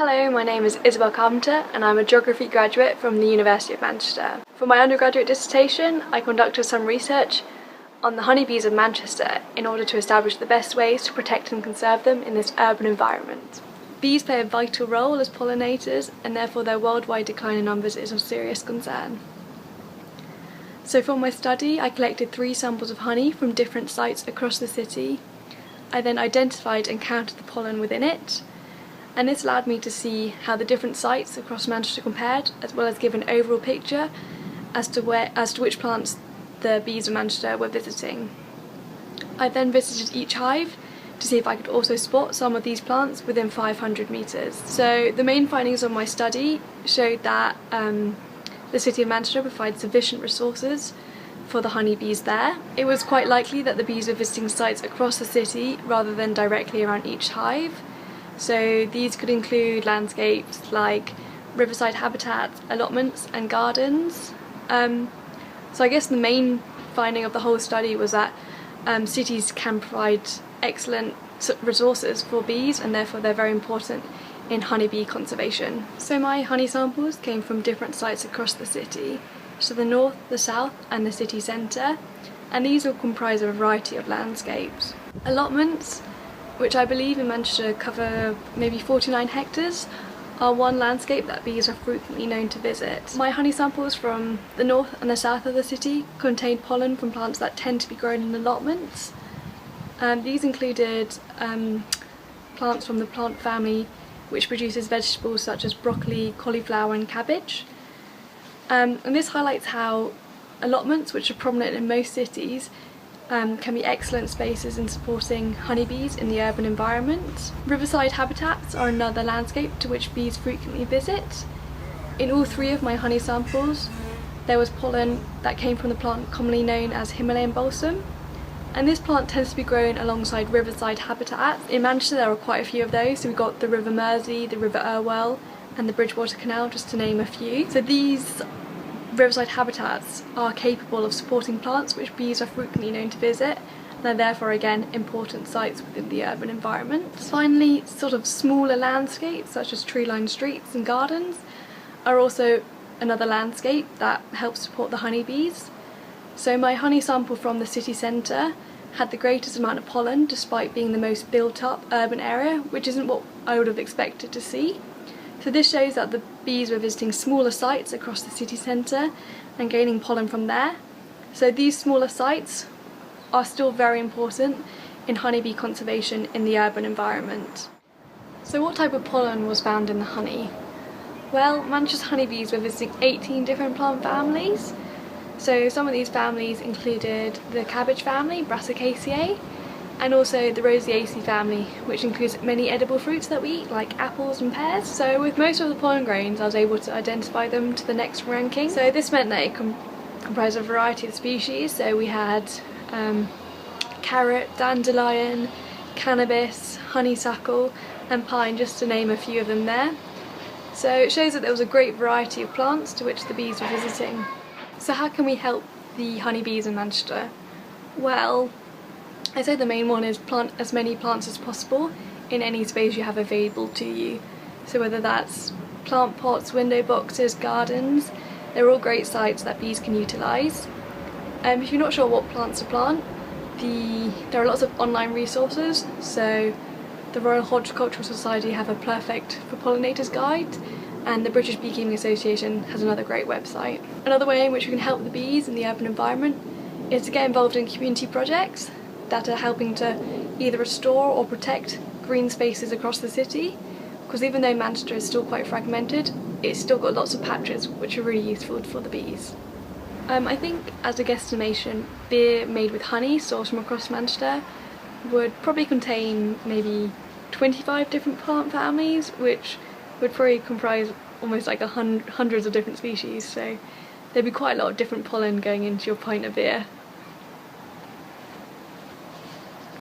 Hello, my name is Isabel Carpenter and I'm a geography graduate from the University of Manchester. For my undergraduate dissertation, I conducted some research on the honeybees of Manchester in order to establish the best ways to protect and conserve them in this urban environment. Bees play a vital role as pollinators and therefore their worldwide decline in numbers is of serious concern. So for my study, I collected 3 samples of honey from different sites across the city. I then identified and counted the pollen within it, and this allowed me to see how the different sites across Manchester compared, as well as give an overall picture as to which plants the bees of Manchester were visiting. I then visited each hive to see if I could also spot some of these plants within 500 metres. So the main findings of my study showed that the City of Manchester provides sufficient resources for the honeybees there. It was quite likely that the bees were visiting sites across the city rather than directly around each hive. So these could include landscapes like riverside habitats, allotments and gardens. So I guess the main finding of the whole study was that cities can provide excellent resources for bees and therefore they're very important in honeybee conservation. So my honey samples came from different sites across the city, so the north, the south and the city centre, and these all comprise a variety of landscapes. Allotments, which I believe in Manchester cover maybe 49 hectares, are one landscape that bees are frequently known to visit. My honey samples from the north and the south of the city contained pollen from plants that tend to be grown in allotments. These included plants from the plant family which produces vegetables such as broccoli, cauliflower and cabbage. And this highlights how allotments, which are prominent in most cities, can be excellent spaces in supporting honeybees in the urban environment. Riverside habitats are another landscape to which bees frequently visit. In all 3 of my honey samples, there was pollen that came from the plant commonly known as Himalayan balsam, and this plant tends to be grown alongside riverside habitats. In Manchester there are quite a few of those, so we've got the River Mersey, the River Irwell and the Bridgewater Canal, just to name a few. So these riverside habitats are capable of supporting plants which bees are frequently known to visit, and are therefore again important sites within the urban environment. Finally, sort of smaller landscapes such as tree-lined streets and gardens are also another landscape that helps support the honeybees. So my honey sample from the city centre had the greatest amount of pollen despite being the most built up urban area, which isn't what I would have expected to see. So this shows that the bees were visiting smaller sites across the city centre and gaining pollen from there. So these smaller sites are still very important in honeybee conservation in the urban environment. So what type of pollen was found in the honey? Well, Manchester's honeybees were visiting 18 different plant families. So some of these families included the cabbage family, Brassicaceae, and also the Roseaceae family, which includes many edible fruits that we eat, like apples and pears. So with most of the pollen grains, I was able to identify them to the next ranking. So this meant that it comprised a variety of species. So we had carrot, dandelion, cannabis, honeysuckle and pine, just to name a few of them there. So it shows that there was a great variety of plants to which the bees were visiting. So how can we help the honeybees in Manchester? Well, I'd say the main one is plant as many plants as possible in any space you have available to you. So whether that's plant pots, window boxes, gardens, they're all great sites that bees can utilise. If you're not sure what plants to plant, there are lots of online resources. So the Royal Horticultural Society have a Perfect for Pollinators guide, and the British Beekeeping Association has another great website. Another way in which we can help the bees in the urban environment is to get involved in community projects that are helping to either restore or protect green spaces across the city, because even though Manchester is still quite fragmented, it's still got lots of patches which are really useful for the bees. I think as a guesstimation, beer made with honey sourced from across Manchester would probably contain maybe 25 different plant families, which would probably comprise almost like hundreds of different species, so there'd be quite a lot of different pollen going into your pint of beer.